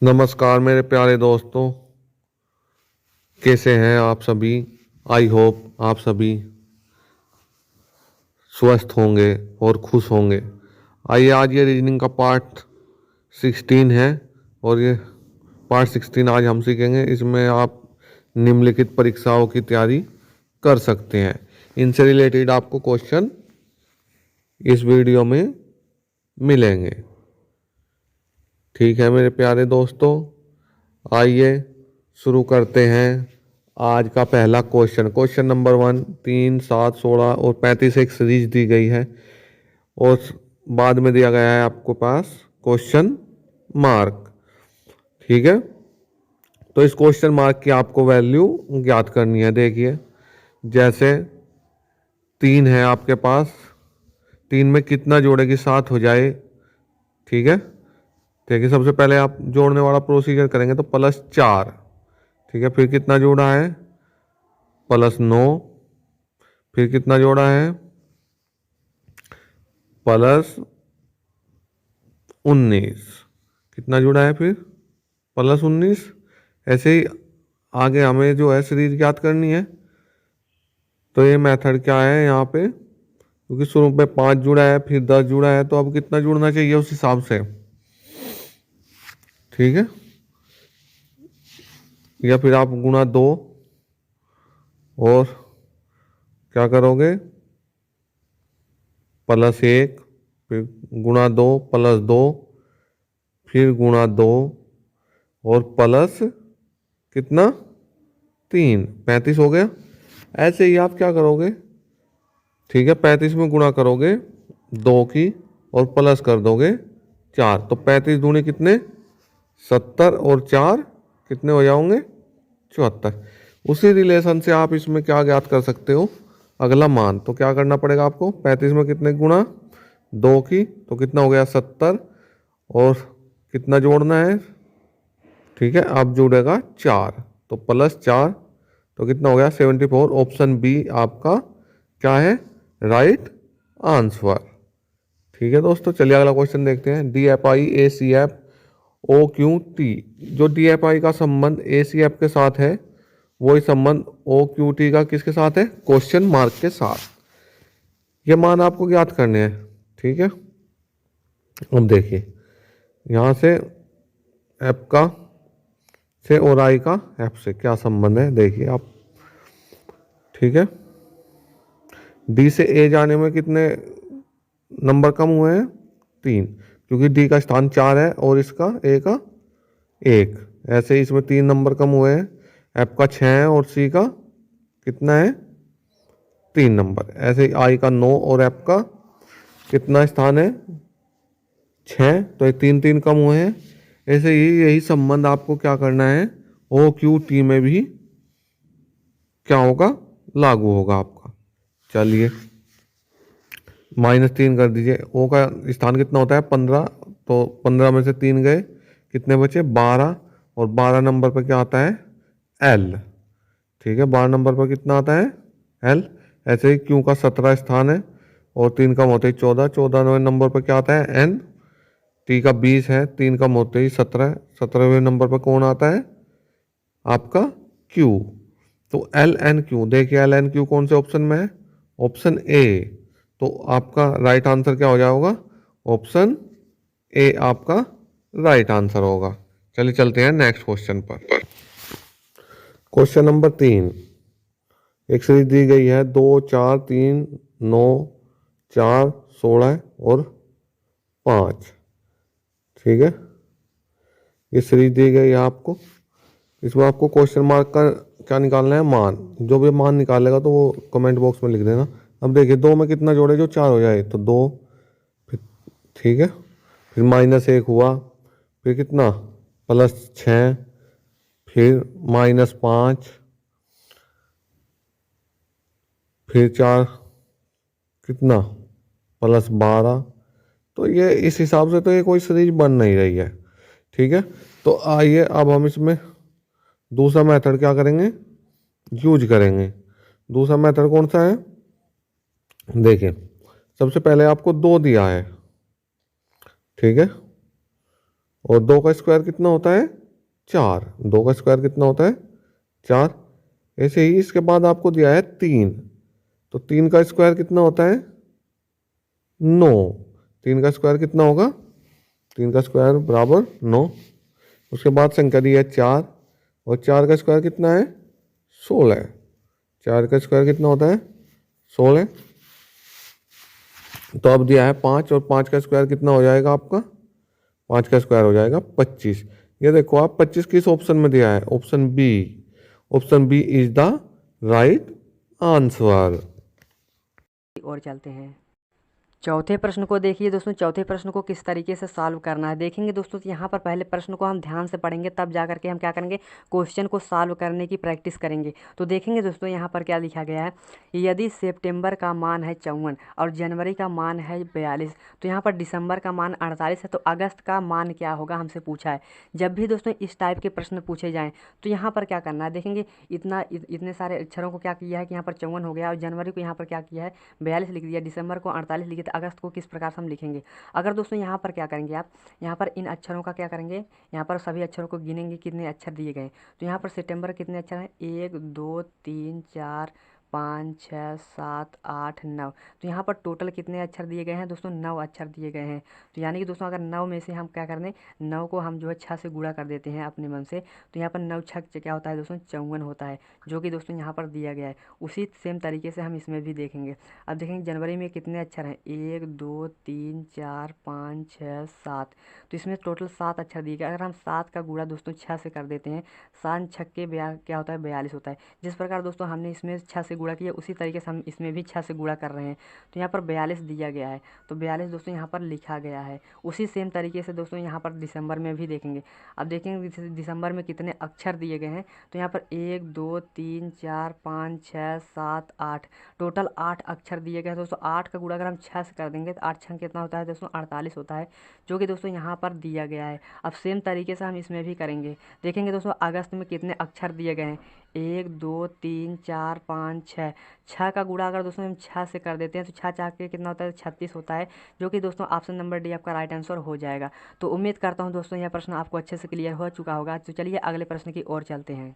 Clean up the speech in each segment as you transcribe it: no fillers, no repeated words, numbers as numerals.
नमस्कार मेरे प्यारे दोस्तों, कैसे हैं आप सभी। आई होप आप सभी स्वस्थ होंगे और खुश होंगे। आइए आज ये रीजनिंग का पार्ट 16 है और ये पार्ट 16 आज हम सीखेंगे। इसमें आप निम्नलिखित परीक्षाओं की तैयारी कर सकते हैं। इनसे रिलेटेड आपको क्वेश्चन इस वीडियो में मिलेंगे। ठीक है मेरे प्यारे दोस्तों, आइए शुरू करते हैं आज का पहला क्वेश्चन। क्वेश्चन नंबर 1 3, 7, 16 और 35 एक सीरीज दी गई है और बाद में दिया गया है आपको पास क्वेश्चन मार्क। ठीक है, तो इस क्वेश्चन मार्क की आपको वैल्यू ज्ञात करनी है। देखिए, जैसे 3 है आपके पास, 3 में कितना जोड़ेगी 7 हो जाए। ठीक है, देखिए सबसे पहले आप जोड़ने वाला प्रोसीजर करेंगे तो +4। ठीक है, फिर कितना जोड़ा है +9, फिर कितना जोड़ा है +19, कितना जोड़ा है फिर +19। ऐसे ही आगे हमें जो है सीरीज याद करनी है। तो ये मेथड क्या है यहाँ पे, क्योंकि शुरू में 5 जुड़ा है फिर 10 जुड़ा है, तो अब कितना जुड़ना चाहिए उस हिसाब से। ठीक है, या फिर आप गुणा 2 और क्या करोगे +1, फिर गुणा 2 +2, फिर गुणा 2 और प्लस कितना 3, 35 हो गया। ऐसे ही आप क्या करोगे, ठीक है, 35 में गुणा करोगे 2 की और प्लस कर दोगे 4, तो 35 दूनी कितने 70 और 4 कितने हो जाओगे 74। उसी रिलेशन से आप इसमें क्या ज्ञात कर सकते हो, अगला मान। तो क्या करना पड़ेगा आपको, 35 में कितने गुणा 2 की तो कितना हो गया 70 और कितना जोड़ना है। ठीक है, अब जुड़ेगा 4 तो +4 तो कितना हो गया 74। ऑप्शन बी आपका क्या है राइट आंसर। ठीक है दोस्तों, चलिए अगला क्वेश्चन देखते हैं। DFI ACF OQT, जो DFI का संबंध ACF के साथ है वही संबंध OQT का किसके साथ है, क्वेश्चन मार्क के साथ। ये मान आपको ज्ञात करने हैं। ठीक है, अब देखिए यहाँ से एफ का से और आई का एफ से क्या संबंध है, देखिए आप। ठीक है, डी से ए जाने में कितने नंबर कम हुए हैं 3, क्योंकि डी का स्थान 4 है और इसका ए का 1। ऐसे ही इसमें 3 नंबर कम हुए हैं। एफ का 6 है और सी का कितना है 3 नंबर। ऐसे ही आई का 9 और एफ का कितना स्थान है 6, तो ये 3 3 कम हुए हैं। ऐसे ही यही संबंध आपको क्या करना है ओ क्यू टी में भी क्या होगा लागू होगा आपका। चलिए -3 कर दीजिए। ओ का स्थान कितना होता है 15, तो 15 में से 3 गए, कितने बचे 12, और 12 नंबर पर क्या आता है एल। ठीक है, 12 नंबर पर कितना आता है एल। ऐसे ही क्यू का 17 स्थान है और 3 कम होते ही 14, 14वें नंबर पर क्या आता है एन। टी का 20 है, 3 कम होते ही 17, 17वें नंबर पर कौन आता है आपका क्यू। तो एल एन क्यू, देखिए एल एन क्यू कौन से ऑप्शन में है, ऑप्शन ए। तो आपका राइट आंसर क्या हो जाएगा, ऑप्शन ए आपका राइट आंसर होगा। चलिए चलते हैं नेक्स्ट क्वेश्चन पर। क्वेश्चन नंबर 3, एक सीरीज दी गई है 2 4 3 9 4 16 और 5। ठीक है, ये सीरीज दी गई है आपको। इसमें आपको क्वेश्चन मार्क का क्या निकालना है मान। जो भी मान निकालेगा तो वो कमेंट बॉक्स में लिख देना। अब देखिए 2 में कितना जोड़े जो 4 हो जाए, तो 2, फिर ठीक है, फिर -1 हुआ, फिर कितना +6, फिर -5, फिर 4 कितना +12। तो ये इस हिसाब से तो ये कोई सीरीज बन नहीं रही है। ठीक है, तो आइए अब हम इसमें दूसरा मेथड क्या करेंगे यूज करेंगे। दूसरा मेथड कौन सा है, देखिए सबसे पहले आपको 2 दिया है। ठीक है, और 2 का स्क्वायर कितना होता है 4, 2 का स्क्वायर कितना होता है 4। ऐसे ही इसके बाद आपको दिया है 3, तो 3 का स्क्वायर कितना होता है 9, 3 का स्क्वायर कितना होगा 3 का स्क्वायर बराबर 9। उसके बाद संख्या दी है 4, और 4 का स्क्वायर कितना है 16, 4 का स्क्वायर कितना होता है 16। तो अब दिया है 5, और 5 का स्क्वायर कितना हो जाएगा आपका 5 का स्क्वायर हो जाएगा 25। ये देखो आप 25 किस ऑप्शन में दिया है, option B, option B is the right answer. और चलते हैं चौथे प्रश्न को। देखिए दोस्तों, चौथे प्रश्न को किस तरीके से सॉल्व करना है देखेंगे दोस्तों। तो यहाँ पर पहले प्रश्न को हम ध्यान से पढ़ेंगे, तब जा करके हम क्या करेंगे, क्वेश्चन को सॉल्व करने की प्रैक्टिस करेंगे। तो देखेंगे दोस्तों यहाँ पर क्या लिखा गया है, यदि सितंबर का मान है 54 और जनवरी का मान है 42, तो यहाँ पर दिसंबर का मान 48 है, तो अगस्त का मान क्या होगा हमसे पूछा है। जब भी दोस्तों इस टाइप के प्रश्न पूछे जाएँ तो यहाँ पर क्या करना है, देखेंगे इतने सारे अक्षरों को क्या किया है कि यहाँ पर 54 हो गया, और जनवरी को यहाँ पर क्या किया है 42 लिख दिया, दिसंबर को 48 लिखे, तो अगस्त को किस प्रकार से हम लिखेंगे। अगर दोस्तों यहाँ पर क्या करेंगे आप, यहाँ पर इन अक्षरों का क्या करेंगे, यहाँ पर सभी अक्षरों को गिनेंगे कितने अक्षर दिए गए। तो यहाँ पर सितंबर कितने अक्षर हैं, 1 2 3 4 5 6 7 8 9। तो यहाँ पर टोटल कितने अक्षर दिए गए हैं दोस्तों, 9 अक्षर दिए गए हैं। तो यानी कि दोस्तों अगर 9 में से हम क्या कर दें, 9 को हम जो है 6 से गुणा कर देते हैं अपने मन से, तो यहाँ पर 9 6 क्या होता है दोस्तों 54 होता है, जो कि दोस्तों यहाँ पर दिया गया है। उसी सेम तरीके से हम इसमें भी देखेंगे। अब देखेंगे जनवरी में कितने अक्षर हैं, 1 2 3 4 5 6 7। तो इसमें टोटल 7 अक्षर दिए गए। अगर हम 7 का गुणा दोस्तों 6 से कर देते हैं, 7 छक्के क्या होता है 42 होता है। जिस प्रकार दोस्तों हमने इसमें 6 से गुणा किया, उसी तरीके से हम इसमें भी 6 से गुणा कर रहे हैं। तो यहाँ पर 42 दिया गया है, तो 42 दोस्तों यहाँ पर लिखा गया है। उसी सेम तरीके से दोस्तों यहाँ पर दिसंबर में भी देखेंगे। अब देखेंगे दिसंबर में कितने अक्षर दिए गए हैं, तो यहाँ पर 1 2 3 4 5 6 7 8, टोटल 8 अक्षर दिए गए हैं दोस्तों। 8 का गुणा अगर हम 6 से कर देंगे तो 8 छंग कितना होता है दोस्तों 48 होता है, जो कि दोस्तों यहाँ पर दिया गया है। अब सेम तरीके से हम इसमें भी करेंगे। देखेंगे दोस्तों अगस्त में कितने अक्षर दिए गए हैं, 1 2 3 4 5 6। 6 का गुणा अगर दोस्तों हम 6 से कर देते हैं तो 6 चार के कितना होता है 36 होता है, जो कि दोस्तों ऑप्शन नंबर डी आपका राइट आंसर हो जाएगा। तो उम्मीद करता हूँ दोस्तों यह प्रश्न आपको अच्छे से क्लियर हो चुका होगा। तो चलिए अगले प्रश्न की ओर चलते हैं।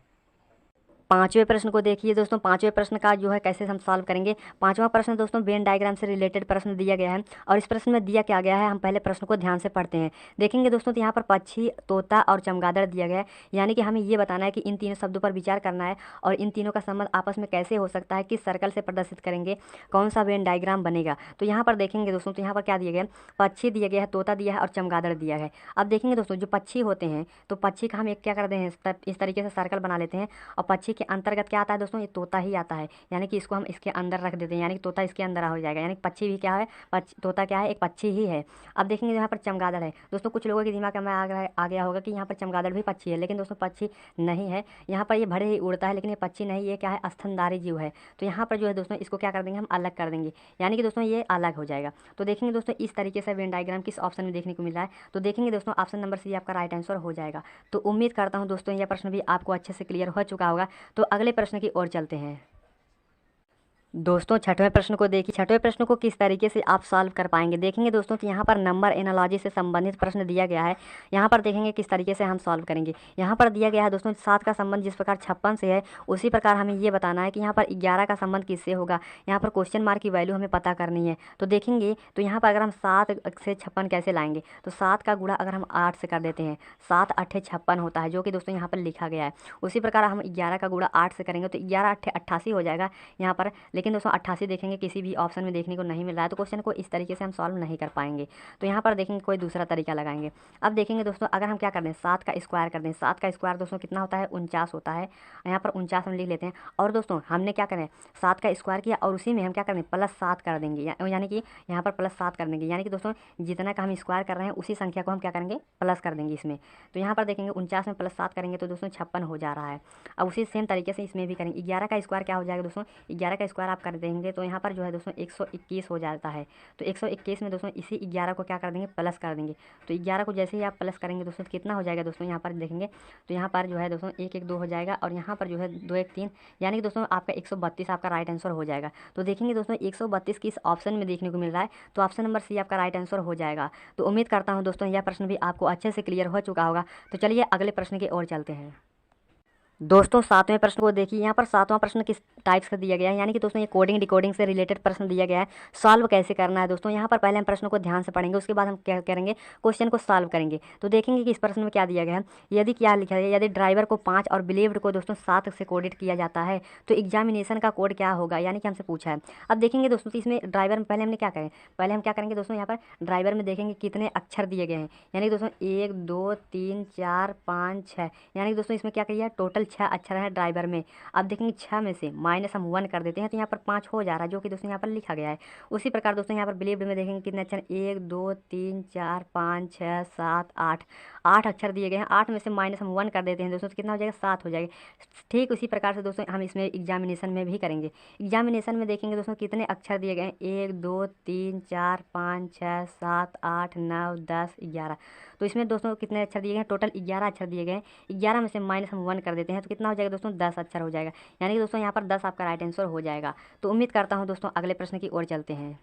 पांचवें प्रश्न को देखिए दोस्तों, पांचवें प्रश्न का जो है कैसे हम सॉल्व करेंगे। पांचवा प्रश्न दोस्तों वेन डायग्राम से रिलेटेड प्रश्न दिया गया है, और इस प्रश्न में दिया क्या गया है, हम पहले प्रश्न को ध्यान से पढ़ते हैं। देखेंगे दोस्तों तो यहाँ पर पक्षी, तोता और चमगादड़ दिया गया है, यानी कि हमें ये बताना है कि इन तीनों शब्दों पर विचार करना है और इन तीनों का संबंध आपस में कैसे हो सकता है, किस सर्कल से प्रदर्शित करेंगे, कौन सा वेन डायग्राम बनेगा। तो यहाँ पर देखेंगे दोस्तों, तो यहाँ पर क्या दिया गया है, पक्षी दिया गया है, तोता दिया है और चमगादड़ दिया है। अब देखेंगे दोस्तों जो पक्षी होते हैं, तो पक्षी का हम एक क्या करते हैं, इस तरीके से सर्कल बना लेते हैं, और पक्षी के अंतर्गत क्या आता है दोस्तों, ये तोता ही आता है, यानी कि इसको हम इसके अंदर रख देते हैं, यानी कि तोता इसके अंदर हो जाएगा, यानी कि पक्षी भी क्या है, तोता क्या है, एक पक्षी ही है। अब देखेंगे यहाँ पर चमगादड़ है दोस्तों, कुछ लोगों के दिमाग में आ गया होगा कि यहाँ पर चमगादड़ भी पक्षी है, लेकिन दोस्तों पक्षी नहीं है। यहाँ पर ये भले ही उड़ता है, लेकिन ये पक्षी नहीं, ये क्या है, स्तनधारी जीव है। तो यहाँ पर जो है दोस्तों इसको क्या कर देंगे, हम अलग कर देंगे, यानी कि दोस्तों ये अलग हो जाएगा। तो देखेंगे दोस्तों इस तरीके से वेन डायग्राम किस ऑप्शन में देखने को मिल रहा है। तो देखेंगे दोस्तों ऑप्शन नंबर सी आपका राइट आंसर हो जाएगा। तो उम्मीद करता हूँ दोस्तों यह प्रश्न भी आपको अच्छे से क्लियर हो चुका होगा। तो अगले प्रश्न की ओर चलते हैं। दोस्तों छठवें प्रश्न को देखिए, छठवें प्रश्न को किस तरीके से आप सॉल्व कर पाएंगे। देखेंगे दोस्तों कि यहाँ पर नंबर एनालॉजी से संबंधित प्रश्न दिया गया है। यहाँ पर देखेंगे किस तरीके से हम सॉल्व करेंगे। यहाँ पर दिया गया है दोस्तों 7 का संबंध जिस प्रकार 56 से है, उसी प्रकार हमें ये बताना है कि यहाँ पर 11 का संबंध किससे होगा। यहाँ पर क्वेश्चन मार्क की वैल्यू हमें पता करनी है। तो देखेंगे तो यहाँ पर अगर हम 7 से 56 कैसे लाएंगे, तो 7 का गुणा अगर हम 8 से कर देते हैं, 7 8 56 होता है, जो कि दोस्तों यहाँ पर लिखा गया है। उसी प्रकार हम 11 का गुणा 8 से करेंगे तो 11 8 88 हो जाएगा यहाँ पर, लेकिन दोस्तों 88 देखेंगे किसी भी ऑप्शन में देखने को नहीं मिल रहा है, तो क्वेश्चन को इस तरीके से हम सॉल्व नहीं कर पाएंगे। तो यहाँ पर देखेंगे कोई दूसरा तरीका लगाएंगे। अब देखेंगे दोस्तों अगर हम क्या कर दें, 7 का स्क्वायर कर दें, 7 का स्क्वायर दोस्तों कितना होता है 49 होता है। यहाँ पर 49 हम लिख लेते हैं, और दोस्तों हमने क्या करें 7 का स्क्वायर किया और उसी में हम क्या करें +7 कर देंगे, यानी कि यहाँ पर +7 कर देंगे, यानी कि दोस्तों जितना का हम स्क्वायर कर रहे हैं उसी संख्या को हम क्या करेंगे प्लस कर देंगे इसमें। तो यहाँ पर देखेंगे 49 में +7 करेंगे तो दोस्तों 56 हो जा रहा है। अब उसी सेम तरीके से इसमें भी करेंगे। 11 का स्क्वायर क्या हो जाएगा दोस्तों, 11 का स्क्वायर आप कर देंगे तो यहाँ पर जो है दोस्तों 121 हो जाता है। तो 121 में दोस्तों इसी 11 को क्या कर देंगे, प्लस कर देंगे। तो 11 को जैसे ही आप प्लस करेंगे दोस्तों तो कितना हो जाएगा दोस्तों, यहाँ पर देखेंगे तो यहाँ पर जो है दोस्तों 1 1 2 हो जाएगा और यहाँ पर जो है 2 1 3, यानी कि दोस्तों आपका 132 आपका राइट आंसर हो जाएगा। तो देखेंगे दोस्तों 132 किस ऑप्शन में देखने को मिल रहा है, तो ऑप्शन नंबर सी आपका राइट आंसर हो जाएगा। तो उम्मीद करता हूँ दोस्तों यह प्रश्न भी आपको अच्छे से क्लियर हो चुका होगा। तो चलिए अगले प्रश्न की ओर चलते हैं। दोस्तों सातवें प्रश्न को देखिए, यहाँ पर सातवां प्रश्न किस टाइप्स का दिया गया है, यानी कि दोस्तों ये कोडिंग डिकोडिंग से रिलेटेड प्रश्न दिया गया है। सॉल्व कैसे करना है दोस्तों, यहाँ पर पहले हम प्रश्न को ध्यान से पढ़ेंगे, उसके बाद हम क्या करेंगे, क्वेश्चन को सॉल्व करेंगे। तो देखेंगे कि इस प्रश्न में क्या दिया गया है। यदि क्या लिखा है, यदि ड्राइवर को 5 और बिलीव्ड को दोस्तों 7 से कोडेड किया जाता है तो एग्जामिनेशन का कोड क्या होगा, यानी कि हमसे पूछा है। अब देखेंगे दोस्तों तो इसमें ड्राइवर में पहले हमने क्या करें, पहले हम क्या करेंगे दोस्तों, यहाँ पर ड्राइवर में देखेंगे कितने अक्षर दिए गए हैं, यानी कि दोस्तों 1 2 3 4 5 6, यानी कि दोस्तों इसमें क्या किया है, टोटल 6 अक्षर है ड्राइवर में। अब देखेंगे 6 में से माइनस हम 1 कर देते हैं तो यहाँ पर 5 हो जा रहा है, जो कि दोस्तों यहाँ पर लिखा गया है। उसी प्रकार दोस्तों यहाँ पर बिलीव्ड में देखेंगे कितने अक्षर, 1 2 3 4 5 6 7 8, 8 अक्षर दिए गए हैं। 8 में से माइनस हम 1 कर देते हैं दोस्तों तो कितना हो जाएगा, 7 हो जाएगा। ठीक उसी प्रकार से दोस्तों हम इसमें एग्जामिनेशन में भी करेंगे। एग्जामिनेशन में देखेंगे दोस्तों कितने अक्षर दिए गए हैं, 1 2 3 4 5 6 7 8 9 10 11, तो इसमें दोस्तों कितने अक्षर दिए गए हैं, टोटल 11 अक्षर दिए गए हैं। 11 में से माइनस हम 1 कर देते हैं तो कितना हो जाएगा दोस्तों, 10 अक्षर हो जाएगा, यानी कि दोस्तों यहाँ पर 10 आपका राइट आंसर हो जाएगा। तो उम्मीद करता हूँ दोस्तों अगले प्रश्न की ओर चलते हैं।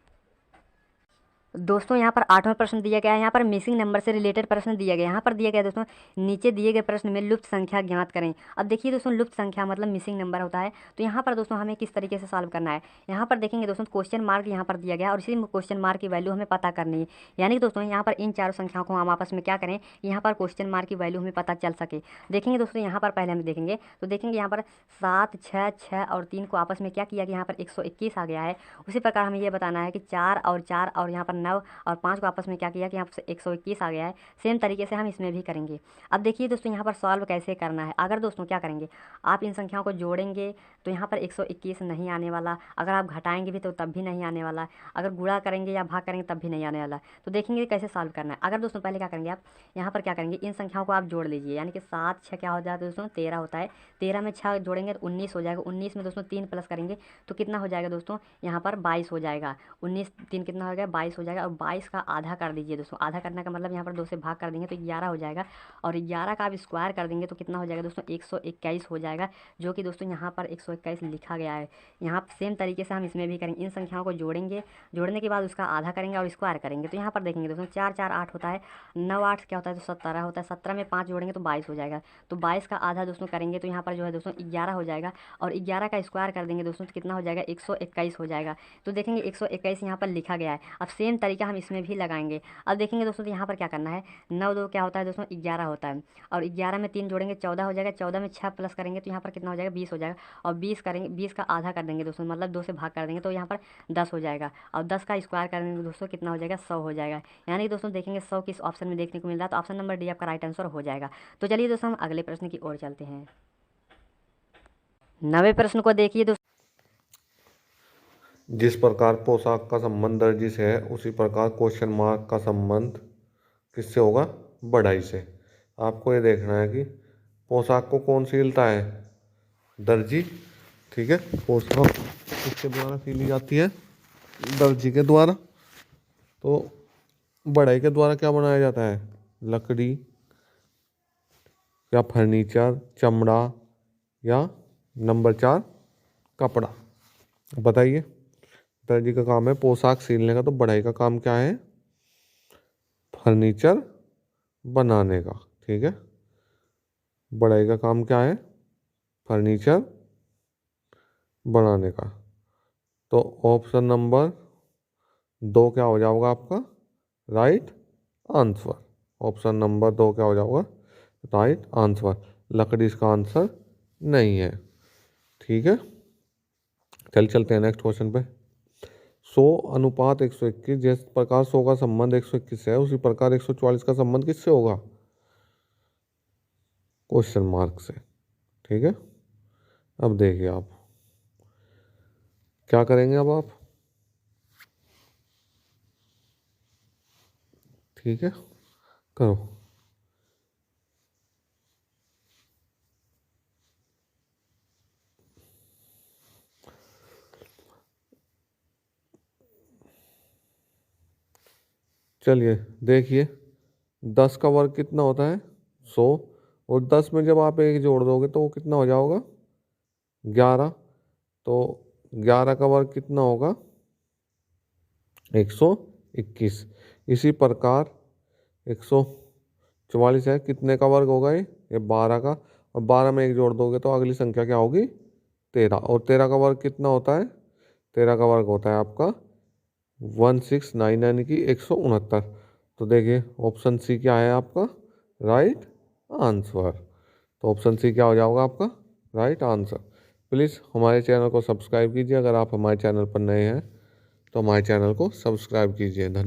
दोस्तों यहाँ पर 8वां प्रश्न दिया गया है, यहाँ पर मिसिंग नंबर से रिलेटेड प्रश्न दिया गया है। यहाँ पर दिया गया है दोस्तों, नीचे दिए गए प्रश्न में लुप्त संख्या ज्ञात करें। अब देखिए दोस्तों लुप्त संख्या मतलब मिसिंग नंबर होता है। तो यहाँ पर दोस्तों हमें किस तरीके से सॉल्व करना है, यहाँ पर देखेंगे दोस्तों क्वेश्चन मार्क यहाँ पर दिया गया है और इसी क्वेश्चन मार्क की वैल्यू हमें पता करनी है। यानी कि दोस्तों यहाँ पर इन चारों संख्याओं को हम आपस में क्या करें, यहाँ पर क्वेश्चन मार्क की वैल्यू हमें पता चल सके। देखेंगे दोस्तों यहाँ पर पहले हम देखेंगे तो देखेंगे यहाँ पर 7 6 6 और 3 को आपस में क्या किया कि यहाँ पर 121 आ गया है। उसी प्रकार हमें ये बताना है कि 4 और 4 और यहाँ पर 9 और 5 को आपस में क्या किया कि यहाँ पर 121 आ गया है। सेम तरीके से हम इसमें भी करेंगे। अब देखिए दोस्तों यहाँ पर सॉल्व कैसे करना है। अगर दोस्तों क्या करेंगे, आप इन संख्याओं को जोड़ेंगे तो यहाँ पर 121 नहीं आने वाला, अगर आप घटाएंगे भी तो तब भी नहीं आने वाला, अगर गुणा करेंगे या भाग करेंगे तब भी नहीं आने वाला। तो देखेंगे कैसे सॉल्व करना है। अगर दोस्तों पहले क्या करेंगे, आप यहाँ पर क्या करेंगे, इन संख्याओं को आप जोड़ लीजिए, यानी कि 7 6 क्या हो जाता है दोस्तों, 13 होता है। 13 में 6 जोड़ेंगे तो 19 हो जाएगा। 19 में दोस्तों 3 प्लस करेंगे तो कितना हो जाएगा दोस्तों, यहाँ पर 22 हो जाएगा। 19 3 कितना हो गया, 22 हो जाएगा। और 22 का आधा कर दीजिए दोस्तों, आधा करने का मतलब यहाँ पर 2 से भाग कर देंगे तो 11 हो जाएगा। और 11 का आप स्क्वायर कर देंगे तो कितना हो जाएगा दोस्तों, 121 हो जाएगा, जो कि दोस्तों यहाँ पर 121 लिखा गया है। यहाँ सेम तरीके से हम इसमें भी करेंगे, इन संख्याओं को जोड़ेंगे, जोड़ने के बाद उसका आधा करेंगे और स्क्वायर करेंगे। तो यहाँ पर देखेंगे दोस्तों 4 4 8 होता है, 9 8 क्या होता है तो 17 होता है। 17 में 5 जोड़ेंगे तो 22 हो जाएगा। तो 22 का आधा दोस्तों करेंगे तो यहाँ पर जो है दोस्तों 11 हो जाएगा। और 11 का स्क्वायर कर देंगे दोस्तों तो कितना हो जाएगा, 121 हो जाएगा। तो देखेंगे 121 यहाँ पर लिखा गया है। अब सेम तरीका हम इसमें भी लगाएंगे। अब देखेंगे दोस्तों तो यहाँ पर क्या करना है, 9 2 क्या होता है दोस्तों, 11 होता है। और 11 में 3 जोड़ेंगे 14 हो जाएगा। 14 में 6 प्लस करेंगे तो यहाँ पर कितना हो जाएगा, 20 हो जाएगा। और 20 करेंगे, 20 का आधा कर देंगे दोस्तों, मतलब 2 से भाग कर देंगे तो यहाँ पर 10 हो जाएगा। और 10 का स्क्वायर कर देंगे दोस्तों कितना हो जाएगा, 100 हो जाएगा। यानी कि दोस्तों देखेंगे 100 किस ऑप्शन में देखने को मिल रहा है, तो ऑप्शन नंबर डी आपका राइट आंसर हो जाएगा। तो चलिए दोस्तों हम अगले प्रश्न की ओर चलते हैं। 9वें प्रश्न को देखिए दोस्तों। जिस प्रकार पोशाक का संबंध दर्जी से है उसी प्रकार क्वेश्चन मार्क का संबंध किससे होगा, बढ़ाई से। आपको ये देखना है कि पोशाक को कौन सिलता है, दर्जी। ठीक है, पोशाक किसके द्वारा सिली जाती है, दर्जी के द्वारा। तो बढ़ाई के द्वारा क्या बनाया जाता है, लकड़ी या फर्नीचर, चमड़ा या नंबर 4 कपड़ा। बताइए, दर्जी का काम है पोशाक सिलने का, तो बढ़ाई का काम क्या है, फर्नीचर बनाने का। ठीक है, बढ़ाई का काम क्या है, फर्नीचर बनाने का। तो ऑप्शन नंबर 2 क्या हो जाएगा आपका राइट आंसर। ऑप्शन नंबर 2 क्या हो जाएगा, राइट आंसर। लकड़ी इसका आंसर नहीं है। ठीक है, चलते हैं नेक्स्ट क्वेश्चन पे। 100 अनुपात 121, जिस प्रकार 100 का संबंध 121 है उसी प्रकार 144 का संबंध किससे होगा, क्वेश्चन मार्क से। ठीक है, अब देखिए आप क्या करेंगे। अब आप ठीक है करो। चलिए देखिए 10 का वर्ग कितना होता है 100, और 10 में जब आप एक जोड़ दोगे तो वो कितना हो जाएगा 11। तो 11 का वर्ग कितना होगा 121। इसी प्रकार 144 है, कितने का वर्ग होगा ये 12 का, और 12 में एक जोड़ दोगे तो अगली संख्या क्या होगी 13, और 13 का वर्ग कितना होता है 13 का वर्ग होता है आपका 169 यानी कि 169। तो देखिए ऑप्शन सी क्या है आपका राइट आंसर। तो ऑप्शन सी क्या हो जाएगा आपका राइट आंसर। प्लीज़ हमारे चैनल को सब्सक्राइब कीजिए, अगर आप हमारे चैनल पर नए हैं तो हमारे चैनल को सब्सक्राइब कीजिए। धन्यवाद।